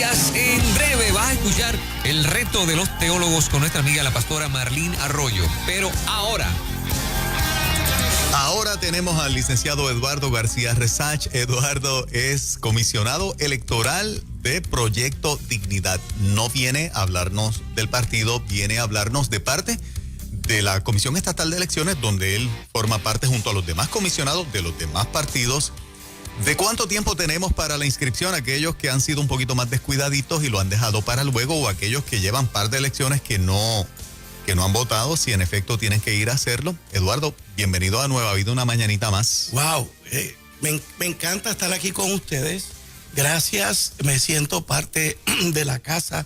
días. En breve vas a escuchar el reto de los teólogos con nuestra amiga la pastora Marlene Arroyo. Pero Ahora tenemos al licenciado Eduardo García Resach. Eduardo es comisionado electoral de Proyecto Dignidad. No viene a hablarnos del partido, viene a hablarnos de parte de la Comisión Estatal de Elecciones, donde él forma parte junto a los demás comisionados de los demás partidos. ¿De cuánto tiempo tenemos para la inscripción? Aquellos que han sido un poquito más descuidaditos y lo han dejado para luego, o aquellos que llevan par de elecciones que no han votado, si en efecto tienen que ir a hacerlo. Eduardo, bienvenido a Nueva Vida, una mañanita más. Wow, me encanta estar aquí con ustedes. Gracias, me siento parte de la casa.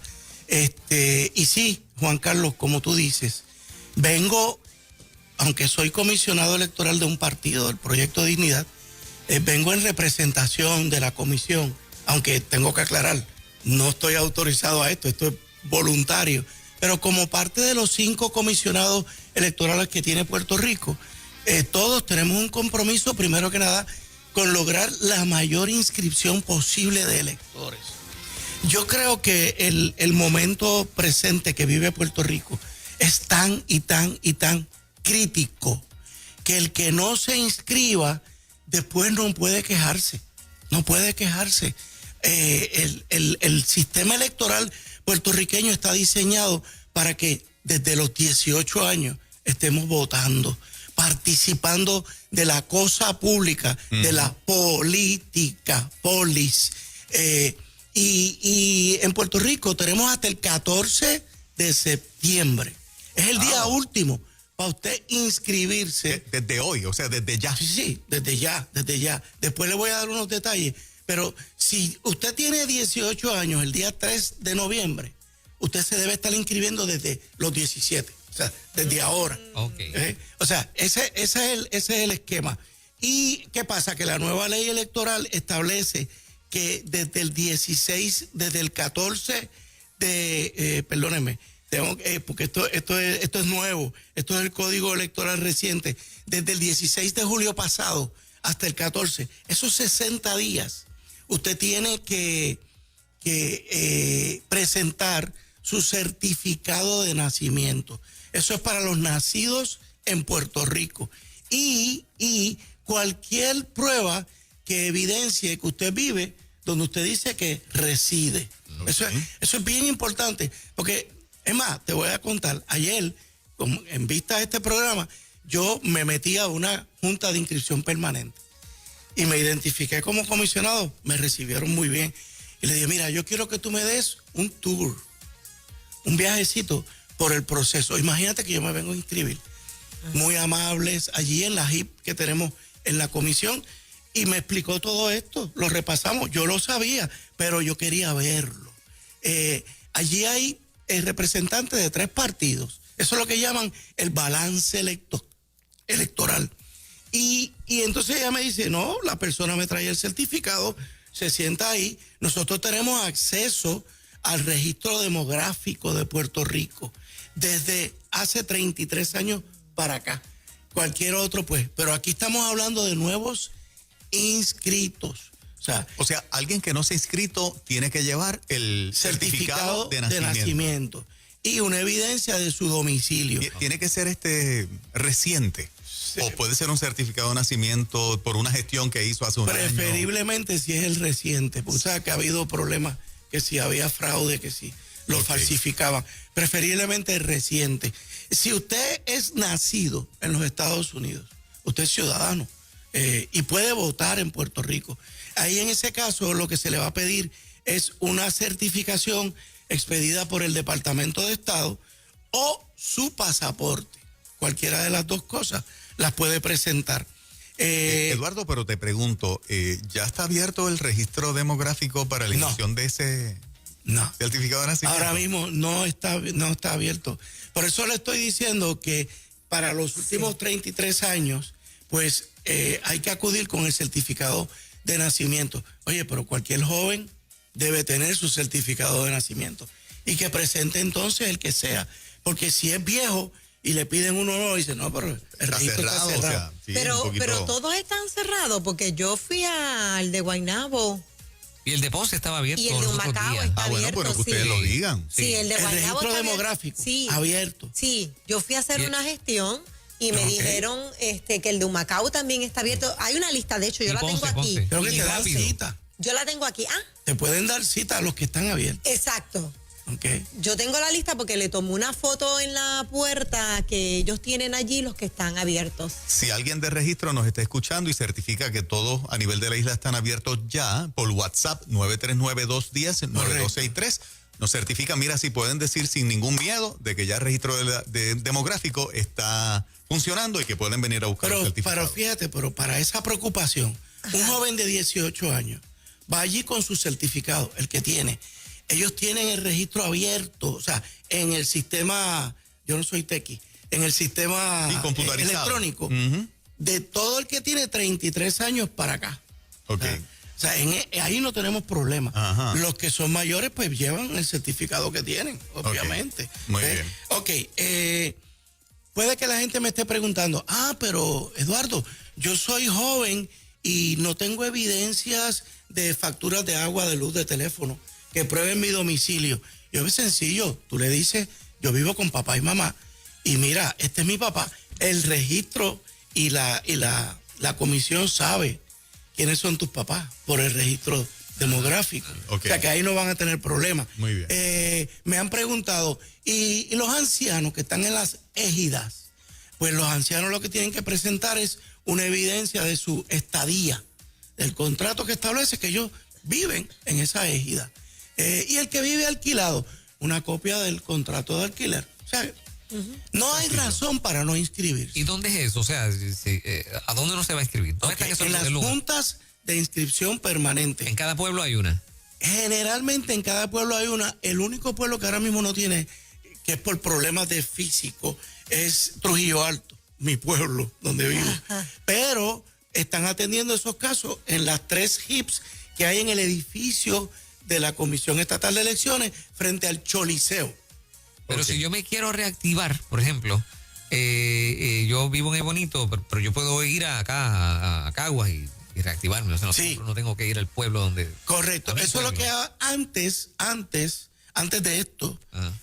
Y sí, Juan Carlos, como tú dices, vengo, aunque soy comisionado electoral de un partido, del Proyecto Dignidad, vengo en representación de la comisión, aunque tengo que aclarar, no estoy autorizado a esto es voluntario, pero como parte de los 5 comisionados electorales que tiene Puerto Rico, todos tenemos un compromiso, primero que nada, con lograr la mayor inscripción posible de electores. Yo creo que el momento presente que vive Puerto Rico es tan crítico que el que no se inscriba después no puede quejarse. El sistema electoral puertorriqueño está diseñado para que desde los 18 años estemos votando, participando de la cosa pública, de la política, y en Puerto Rico tenemos hasta el 14 de septiembre. Es el día último para usted inscribirse. Desde hoy, o sea, desde ya. Sí, desde ya. Después le voy a dar unos detalles. Pero si usted tiene 18 años, el día 3 de noviembre, usted se debe estar inscribiendo desde los 17. O sea, desde ahora. Okay. O sea, ese es el esquema. ¿Y qué pasa? Que la nueva ley electoral establece que desde el 14 de... perdónenme. Porque esto es nuevo, esto es el código electoral reciente, desde el 16 de julio pasado hasta el 14, esos 60 días, usted tiene que presentar su certificado de nacimiento. Eso es para los nacidos en Puerto Rico. Y cualquier prueba que evidencie que usted vive donde usted dice que reside. Okay. Eso es bien importante, porque... Es más, te voy a contar, ayer, en vista de este programa, yo me metí a una junta de inscripción permanente y me identifiqué como comisionado, me recibieron muy bien. Y le dije, mira, yo quiero que tú me des un tour, un viajecito por el proceso. Imagínate que yo me vengo a inscribir. Muy amables, allí en la JIP que tenemos en la comisión, y me explicó todo esto, lo repasamos, yo lo sabía, pero yo quería verlo. Allí hay... representante de 3 partidos. Eso es lo que llaman el balance electoral. Y entonces ella me dice, no, la persona me trae el certificado, se sienta ahí. Nosotros tenemos acceso al registro demográfico de Puerto Rico desde hace 33 años para acá. Cualquier otro, pues. Pero aquí estamos hablando de nuevos inscritos. O sea, alguien que no se ha inscrito tiene que llevar el certificado de nacimiento y una evidencia de su domicilio. Tiene que ser reciente. Sí. O puede ser un certificado de nacimiento por una gestión que hizo hace un año. Preferiblemente si es el reciente, porque sabe que ha habido problemas, que si había fraude, que si lo falsificaban. Preferiblemente el reciente. Si usted es nacido en los Estados Unidos, usted es ciudadano y puede votar en Puerto Rico. Ahí en ese caso lo que se le va a pedir es una certificación expedida por el Departamento de Estado o su pasaporte. Cualquiera de las dos cosas las puede presentar. Eduardo, pero te pregunto, ¿ya está abierto el registro demográfico para la emisión de ese certificado de nacimiento? Ahora mismo no está abierto. Por eso le estoy diciendo que para los últimos 33 años, pues hay que acudir con el certificado de nacimiento. Oye, pero cualquier joven debe tener su certificado de nacimiento y que presente entonces el que sea, porque si es viejo y le piden uno nuevo, dice, no, pero el registro está cerrado. O sea, sí, pero todos están cerrados, porque yo fui al de Guaynabo Y el de Ponce estaba abierto. Y el de los otros Humacao días. está bueno, abierto, pero que ustedes sí. lo digan. Sí, el de El Guaynabo registro está demográfico, sí. abierto. Sí, yo fui a hacer Y- una gestión y me Ok. dijeron que el de Humacao también está abierto. Hay una lista, de hecho, yo Y la tengo Ponce, aquí. Ponce. Creo que Y te dan rápido. cita. Yo la tengo aquí. Ah, Te pueden dar cita a los que están abiertos. exacto. ¿Ok? Yo tengo la lista porque le tomé una foto en la puerta que ellos tienen allí, los que están abiertos. Si alguien de registro nos está escuchando y certifica que todos a nivel de la isla están abiertos ya, por WhatsApp 939-210-9263, nos certifica, mira, si pueden decir sin ningún miedo de que ya el registro demográfico está funcionando y que pueden venir a buscar el Pero certificado. fíjate, pero para esa preocupación, un joven de 18 años va allí con su certificado, el que tiene. Ellos tienen el registro abierto, o sea, en el sistema, yo no soy tequi, en el sistema Sí, computarizado. electrónico, Ujú. de todo el que tiene 33 años para acá. Ok. O sea, ahí no tenemos problema. Ajá. Los que son mayores, pues llevan el certificado que tienen, obviamente. Muy bien. Ok, puede que la gente me esté preguntando, pero Eduardo, yo soy joven y no tengo evidencias de facturas de agua, de luz, de teléfono que prueben mi domicilio. Yo es sencillo, tú le dices, yo vivo con papá y mamá y mira, este es mi papá. El registro y la comisión sabe quiénes son tus papás por el registro demográfico. Ok. O sea que ahí no van a tener problemas. Muy bien. Me han preguntado, ¿y los ancianos que están en las égidas? Pues los ancianos lo que tienen que presentar es una evidencia de su estadía, del contrato que establece que ellos viven en esa égida. Y el que vive alquilado, una copia del contrato de alquiler. O sea, no hay razón para no inscribirse. ¿Y dónde es eso? O sea, ¿a dónde no se va a inscribir? ¿Dónde Ok, están esos en las lugares? juntas de inscripción permanente. En cada pueblo hay una. Generalmente en cada pueblo hay una. El único pueblo que ahora mismo no tiene, que es por problemas de físico, es Trujillo Alto, mi pueblo, donde vivo. Pero están atendiendo esos casos en las 3 HIPs que hay en el edificio de la Comisión Estatal de Elecciones frente al Choliseo. Pero Ok. si yo me quiero reactivar, por ejemplo, yo vivo en El Bonito, pero yo puedo ir acá a Caguas y reactivarme. O sea, Sí. no tengo que ir al pueblo donde... Correcto. A mi Eso es lo pueblo. que antes de esto, Ajá.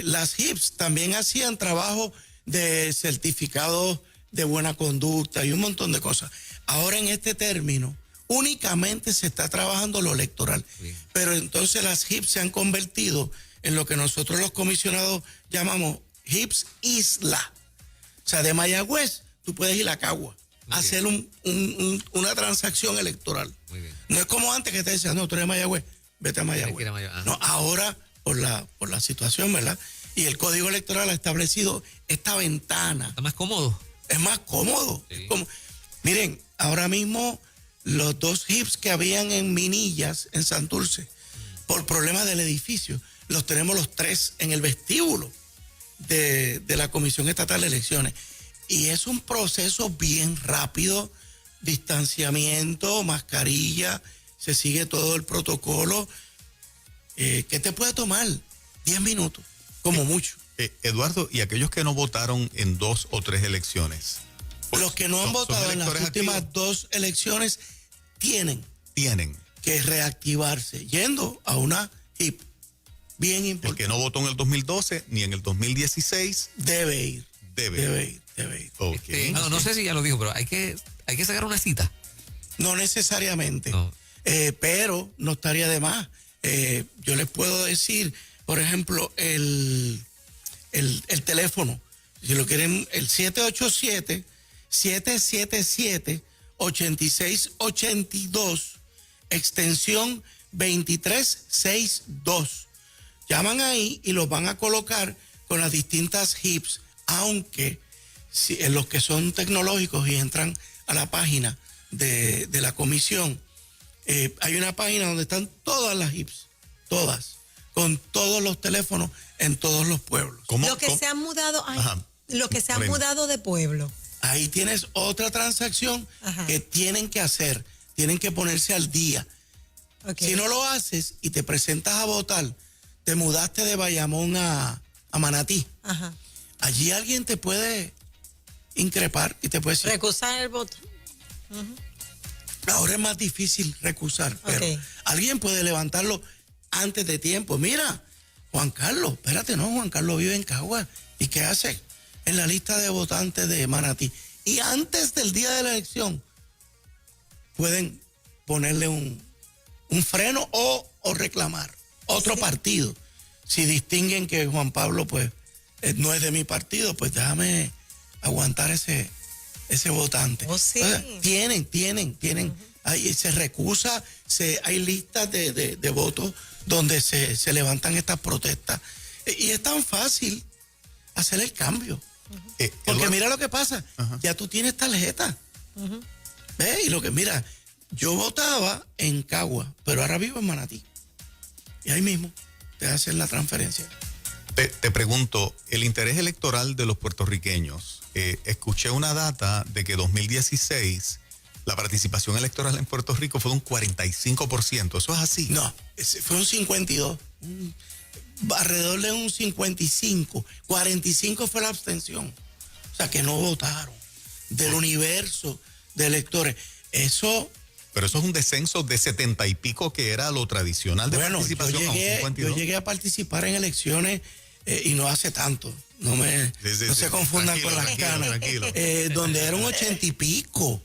las HIPs también hacían trabajo de certificados de buena conducta y un montón de cosas. Ahora en este término únicamente se está trabajando lo electoral. Bien. Pero entonces las HIPs se han convertido en lo que nosotros los comisionados llamamos HIPs Isla. O sea, de Mayagüez tú puedes ir a Cagua a hacer una transacción electoral. Muy bien. No es como antes que te decían, no, tú eres de Mayagüez, vete a Tienes que Mayagüez. ir a Mayagüez, ajá. No, ahora por la situación, ¿verdad? Y el Código Electoral ha establecido esta ventana. Está más cómodo. Es más cómodo. Sí. Miren, ahora mismo los 2 HIPs que habían en Minillas, en Santurce, por problemas del edificio, los tenemos los 3 en el vestíbulo de la Comisión Estatal de Elecciones. Y es un proceso bien rápido, distanciamiento, mascarilla, se sigue todo el protocolo. ¿Qué te puede tomar? 10 minutos, como mucho. Eduardo, y aquellos que no votaron en 2 o 3 elecciones. Los que no han ¿Son votado en las electores últimas activos? 2 elecciones tienen Tienen. que reactivarse yendo a una HIP. Bien El importante. que no votó en el 2012 ni en el 2016 Debe ir. debe ir. Ok. No sé si ya lo dijo, pero hay que sacar una cita. No necesariamente, No. pero no estaría de más. Yo les puedo decir, por ejemplo, el teléfono. Si lo quieren, el 787-777-8682, extensión 2362. Llaman ahí y los van a colocar con las distintas HIPs, aunque en los que son tecnológicos y entran a la página de la comisión, hay una página donde están todas las HIPs, todas, con todos los teléfonos en todos los pueblos. ¿Cómo? Los que ¿Cómo? se han mudado, Ajá. los que se han Moreno. mudado de pueblo. Ahí tienes otra transacción Ajá. que tienen que hacer, tienen que ponerse al día. Ok. Si no lo haces y te presentas a votar, te mudaste de Bayamón a Manatí, Ajá. allí alguien te puede increpar y te puede decir, Recusar el voto. Ahora es más difícil recusar, pero Ok. alguien puede levantarlo antes de tiempo. Mira, Juan Carlos, espérate, no, Juan Carlos vive en Cagua. ¿Y qué hace? En la lista de votantes de Manatí. Y antes del día de la elección, pueden ponerle un freno o reclamar otro partido. Si distinguen que Juan Pablo, pues, no es de mi partido, pues déjame aguantar ese votante. Oh, sí. O sea, tienen. Ahí se recusa, hay listas de votos donde se levantan estas protestas. Y es tan fácil hacer el cambio. Porque Eduardo, mira lo que pasa, ya tú tienes tarjeta. ¿Ves? Y mira, yo votaba en Cagua, pero ahora vivo en Manatí. Y ahí mismo te hacen la transferencia. te pregunto, el interés electoral de los puertorriqueños, escuché una data de que 2016 la participación electoral en Puerto Rico fue de un 45%. ¿Eso es así? No, fue un 52. Alrededor de un 55. 45 fue la abstención. O sea, que no votaron. Del universo de electores. Eso... Pero eso es un descenso de 70 y pico que era lo tradicional de participación a un 52. yo llegué a participar en elecciones y no hace tanto. No se confundan con las canas. Tranquilo. Donde era un 80 y pico.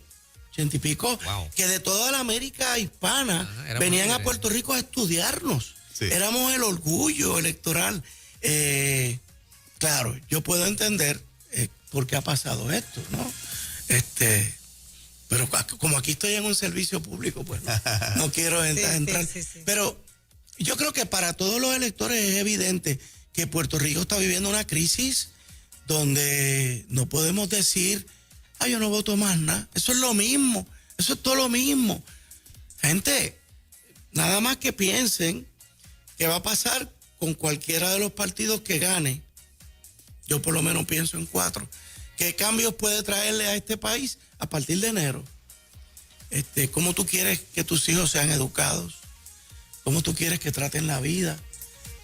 80 y pico. Wow. Que de toda la América hispana éramos venían a líderes. Puerto Rico a estudiarnos. Sí. Éramos el orgullo electoral. Claro, yo puedo entender por qué ha pasado esto, ¿no? Pero como aquí estoy en un servicio público, pues no quiero entrar. Sí. Pero yo creo que para todos los electores es evidente que Puerto Rico está viviendo una crisis donde no podemos decir, yo no voto más nada. Eso es lo mismo, eso es todo lo mismo. Gente, nada más que piensen qué va a pasar con cualquiera de los partidos que gane. Yo por lo menos pienso en 4. ¿Qué cambios puede traerle a este país a partir de enero? ¿Cómo tú quieres que tus hijos sean educados? ¿Cómo tú quieres que traten la vida?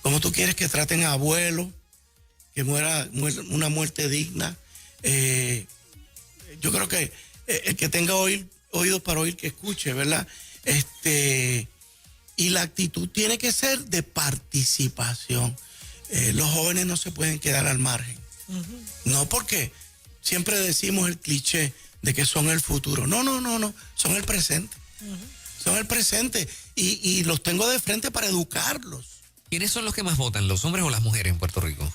¿Cómo tú quieres que traten a abuelos? Que muera una muerte digna. Yo creo que el que tenga oídos para oír, que escuche, ¿verdad? Y la actitud tiene que ser de participación. Los jóvenes no se pueden quedar al margen. No porque siempre decimos el cliché de que son el futuro. No, son el presente. Son el presente y los tengo de frente para educarlos. ¿Quiénes son los que más votan, los hombres o las mujeres en Puerto Rico?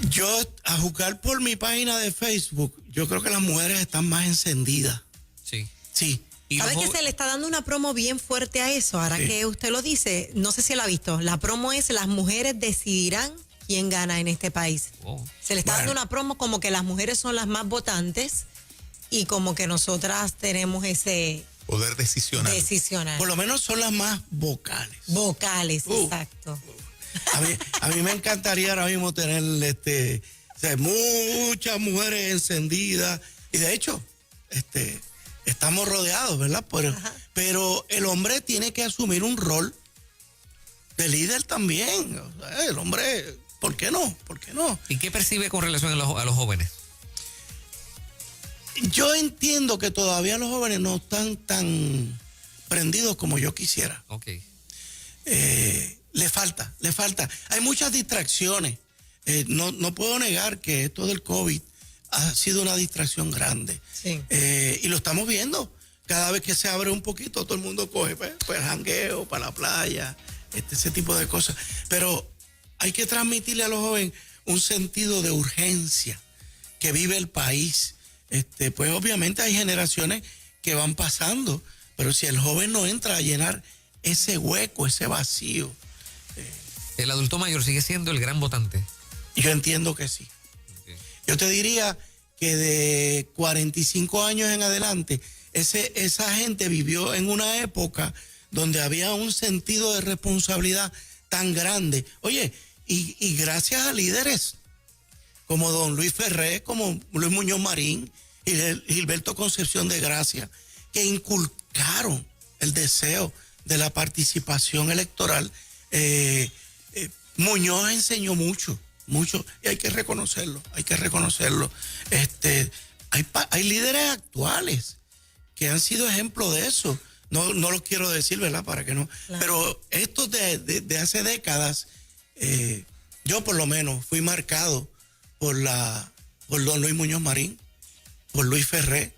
Yo, a juzgar por mi página de Facebook, yo creo que las mujeres están más encendidas. Sí. Sí. Y ¿Sabe los que jo- se le está dando una promo bien fuerte a eso? Ahora Sí. que usted lo dice, no sé si la ha visto. La promo es las mujeres decidirán quién gana en este país. Oh. Se le está Bueno. dando una promo como que las mujeres son las más votantes y como que nosotras tenemos ese Poder decisional. decisional. Por lo menos son las más vocales. Vocales, exacto. A mí me encantaría ahora mismo tener muchas mujeres encendidas. Y de hecho, estamos rodeados, ¿verdad? Pero el hombre tiene que asumir un rol de líder también. O sea, el hombre, ¿por qué no? ¿Por qué no? ¿Y qué percibe con relación a los jóvenes? Yo entiendo que todavía los jóvenes no están tan prendidos como yo quisiera. Ok. Le falta. Hay muchas distracciones. No puedo negar que esto del COVID ha sido una distracción grande. Sí. Y lo estamos viendo. Cada vez que se abre un poquito, todo el mundo coge pues, el jangueo para la playa, ese tipo de cosas. Pero hay que transmitirle a los jóvenes un sentido de urgencia que vive el país. Pues obviamente hay generaciones que van pasando, pero si el joven no entra a llenar ese hueco, ese vacío, ¿El adulto mayor sigue siendo el gran votante? yo entiendo que sí. Yo te diría que de 45 años en adelante, esa gente vivió en una época donde había un sentido de responsabilidad tan grande. Oye, y gracias a líderes como don Luis Ferré, como Luis Muñoz Marín y Gilberto Concepción de Gracia, que inculcaron el deseo de la participación electoral. Muñoz enseñó mucho, y hay que reconocerlo. Hay líderes actuales que han sido ejemplo de eso. No lo quiero decir, ¿verdad? Para que no. Claro. Pero estos de hace décadas, yo por lo menos fui marcado por don Luis Muñoz Marín, por Luis Ferré.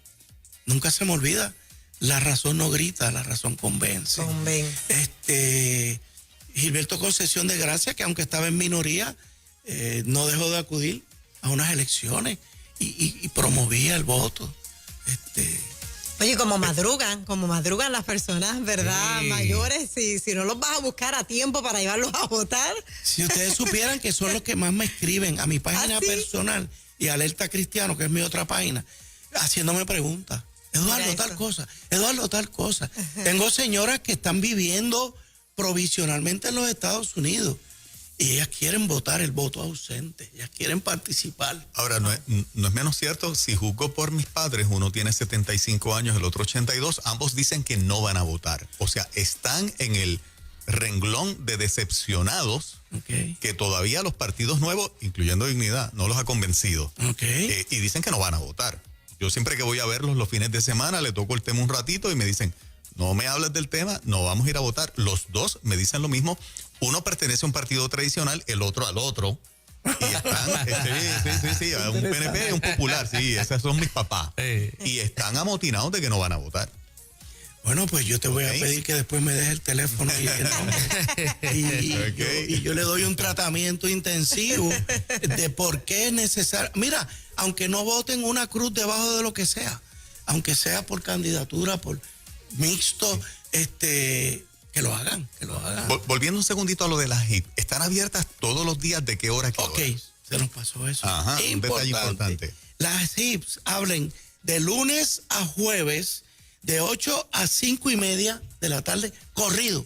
Nunca se me olvida. La razón no grita, la razón convence. Gilberto Concesión de Gracia, que aunque estaba en minoría, no dejó de acudir a unas elecciones y promovía el voto. Oye, como madrugan las personas, ¿verdad? Sí. Mayores, si no los vas a buscar a tiempo para llevarlos a votar. Si ustedes supieran que son los que más me escriben a mi página ¿Ah, sí? personal y Alerta Cristiano, que es mi otra página, haciéndome preguntas. Eduardo, Mira tal eso. cosa. Eduardo, tal cosa. Tengo señoras que están viviendo provisionalmente en los Estados Unidos y ellas quieren votar el voto ausente. Ellas quieren participar. Ahora, no es menos cierto, si juzgo por mis padres, uno tiene 75 años, el otro 82, ambos dicen que no van a votar. O sea, están en el renglón de decepcionados Okay. que todavía los partidos nuevos, incluyendo Dignidad, no los ha convencido. Okay. Y dicen que no van a votar. Yo siempre que voy a verlos los fines de semana, le toco el tema un ratito y me dicen, no me hables del tema, no vamos a ir a votar. Los dos me dicen lo mismo. Uno pertenece a un partido tradicional, el otro al otro. Y están, sí, a un PNP y un popular, sí, esos son mis papás. Y están amotinados de que no van a votar. Bueno, pues yo te voy a Ok. pedir que después me dejes el teléfono y el nombre. Y yo le doy un tratamiento intensivo de por qué es necesario. Mira, aunque no voten una cruz debajo de lo que sea, aunque sea por candidatura, por mixto, que lo hagan, que lo hagan. Volviendo un segundito a lo de las HIP, ¿están abiertas todos los días de qué hora a qué Ok, hora? se nos pasó eso. Ajá, un detalle importante. Las HIPs hablen de lunes a jueves, de 8 a 5:30 de la tarde, corrido,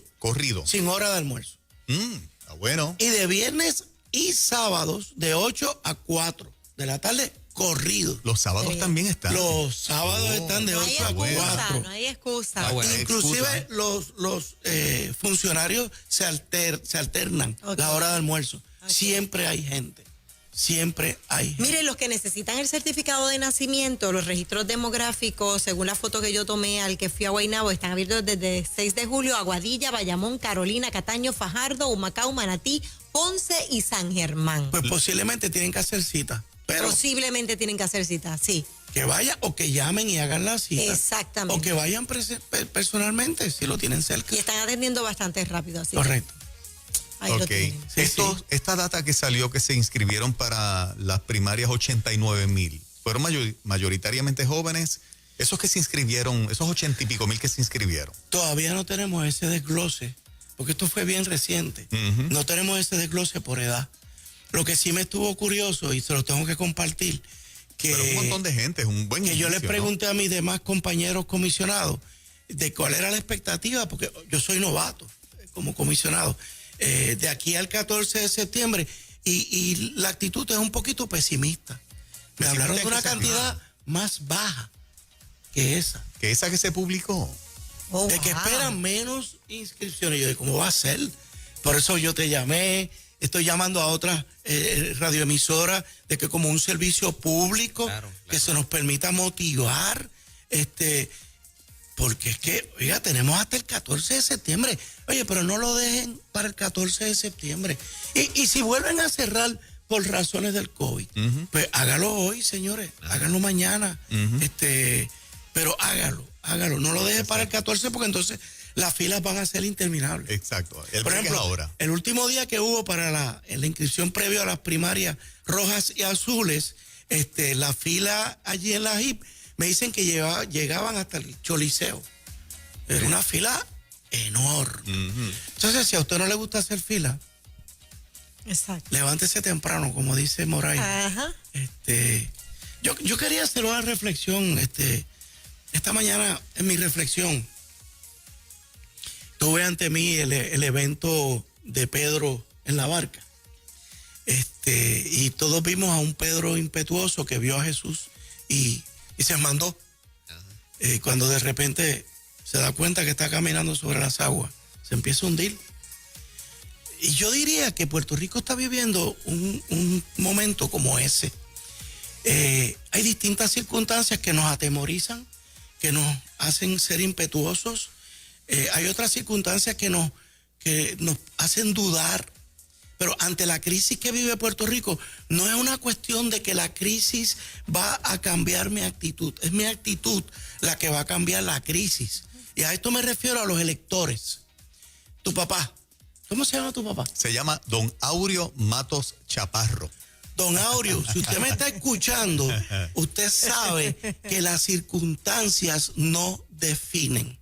sin hora de almuerzo. Está bueno. Y de viernes y sábados, de 8 a 4 de la tarde, corrido. Los sábados también están. Los sábados están de No hay 8 a excusa, 4. no hay excusa. Ah, bueno. Inclusive excusa, los funcionarios se alternan Ok. la hora de almuerzo. Ok. Siempre hay gente. Siempre hay gente. Mire, los que necesitan el certificado de nacimiento, los registros demográficos, según la foto que yo tomé al que fui a Guaynabo, están abiertos desde 6 de julio, Aguadilla, Bayamón, Carolina, Cataño, Fajardo, Humacao, Manatí, Ponce y San Germán. Pues posiblemente tienen que hacer cita. Pero Posiblemente tienen que hacer citas, sí. que vayan o que llamen y hagan la cita. Exactamente. O que vayan personalmente si lo tienen cerca. Y están atendiendo bastante rápido, así. Correcto. Ahí lo Ok. tienen. Sí, Esta data que salió que se inscribieron para las primarias 89,000, ¿fueron mayoritariamente jóvenes? Esos que se inscribieron, esos 80 y pico mil que se inscribieron. Todavía no tenemos ese desglose, porque esto fue bien reciente. Ujú. No tenemos ese desglose por edad. Lo que sí me estuvo curioso, y se lo tengo que compartir, Pero un montón de gente, es un buen que yo les inicio, ¿no? pregunté a mis demás compañeros comisionados de cuál era la expectativa, porque yo soy novato como comisionado, de aquí al 14 de septiembre, y la actitud es un poquito pesimista. Me hablaron de una cantidad más baja que esa, Que esa que se publicó. Oh, de que wow. esperan menos inscripciones. Yo dije, ¿cómo va a ser? Por eso yo te llamé. Estoy llamando a otras radioemisoras de que como un servicio público Claro. que se nos permita motivar, porque es que, oiga, tenemos hasta el 14 de septiembre. Oye, pero no lo dejen para el 14 de septiembre. Y si vuelven a cerrar por razones del COVID, pues hágalo hoy, señores, háganlo mañana, pero hágalo, no lo dejen para el 14 porque entonces las filas van a ser interminables. Exacto. El Por break es ejemplo, ahora. el último día que hubo para la inscripción previo a las primarias rojas y azules, la fila allí en la HIP, me dicen que llegaban hasta el Choliseo. Era una fila enorme. Entonces, si a usted no le gusta hacer fila, Exacto. levántese temprano, como dice Moray. Ajá. Yo quería hacer una reflexión, esta mañana en mi reflexión, tuve ante mí el evento de Pedro en la barca. Y todos vimos a un Pedro impetuoso que vio a Jesús y se mandó. Cuando de repente se da cuenta que está caminando sobre las aguas, se empieza a hundir. Y yo diría que Puerto Rico está viviendo un momento como ese. Hay distintas circunstancias que nos atemorizan, que nos hacen ser impetuosos. Hay otras circunstancias que nos hacen dudar. Pero ante la crisis que vive Puerto Rico, no es una cuestión de que la crisis va a cambiar mi actitud. Es mi actitud la que va a cambiar la crisis. Y a esto me refiero a los electores. Tu papá, ¿cómo se llama tu papá? Se llama Don Aureo Matos Chaparro. Don Aureo, si usted me está escuchando, usted sabe que las circunstancias no definen,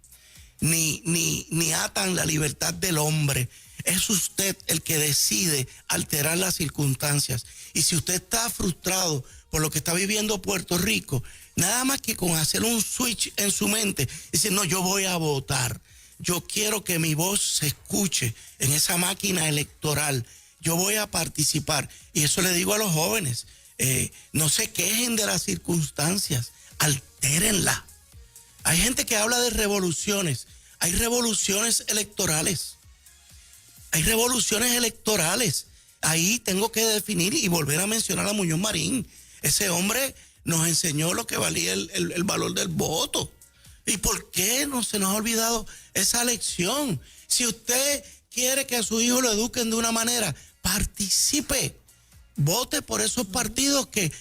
ni atan la libertad del hombre. Es usted el que decide alterar las circunstancias. Y si usted está frustrado por lo que está viviendo Puerto Rico, nada más que con hacer un switch en su mente, decir, no, yo voy a votar. Yo quiero que mi voz se escuche en esa máquina electoral. Yo voy a participar. Y eso le digo a los jóvenes. No se quejen de las circunstancias. Altérenla. Hay gente que habla de revoluciones. Hay revoluciones electorales. Hay revoluciones electorales. Ahí tengo que definir y volver a mencionar a Muñoz Marín. Ese hombre nos enseñó lo que valía el valor del voto. ¿Y por qué no se nos ha olvidado esa lección? Si usted quiere que a su hijo lo eduquen de una manera, participe. Vote por esos partidos que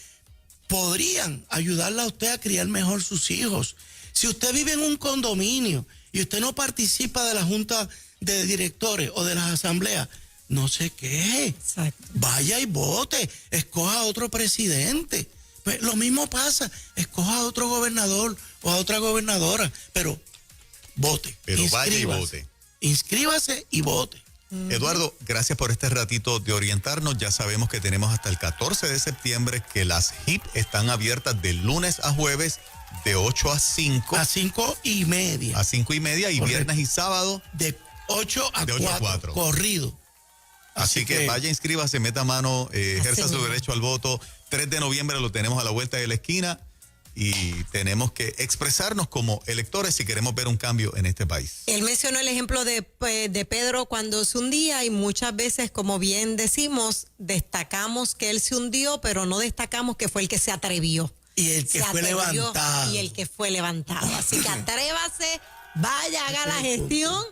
podrían ayudarle a usted a criar mejor sus hijos. Si usted vive en un condominio y usted no participa de la junta de directores o de las asambleas, no sé qué. Exacto. Vaya y vote, escoja a otro presidente. Pues lo mismo pasa, escoja a otro gobernador o a otra gobernadora, pero vote. Pero vaya y vote. Inscríbase y vote. Eduardo, gracias por este ratito de orientarnos. Ya sabemos que tenemos hasta el 14 de septiembre que las HIP están abiertas de lunes a jueves de 8 a 5. A 5:30. A 5:30 y Correcto. viernes y sábado. De 8 a De 8 a 4, 4. corrido. Así que vaya, inscríbase, meta mano, ejerza su mismo. derecho al voto. 3 de noviembre lo tenemos a la vuelta de la esquina y tenemos que expresarnos como electores si queremos ver un cambio en este país. Él mencionó el ejemplo de Pedro cuando se hundía y muchas veces, como bien decimos, destacamos que él se hundió, pero no destacamos que fue el que se atrevió. Y el que Se fue atrevió levantado. Y el que fue levantado. Así que atrévase, vaya, haga la gestión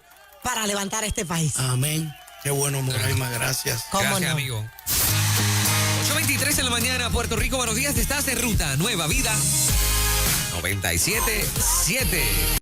para levantar este país. Amén. Qué bueno, Moraima, gracias. ¿Cómo Gracias, no? amigo. 8:23 en la mañana, Puerto Rico, buenos días. Estás en ruta, Nueva Vida 97.7.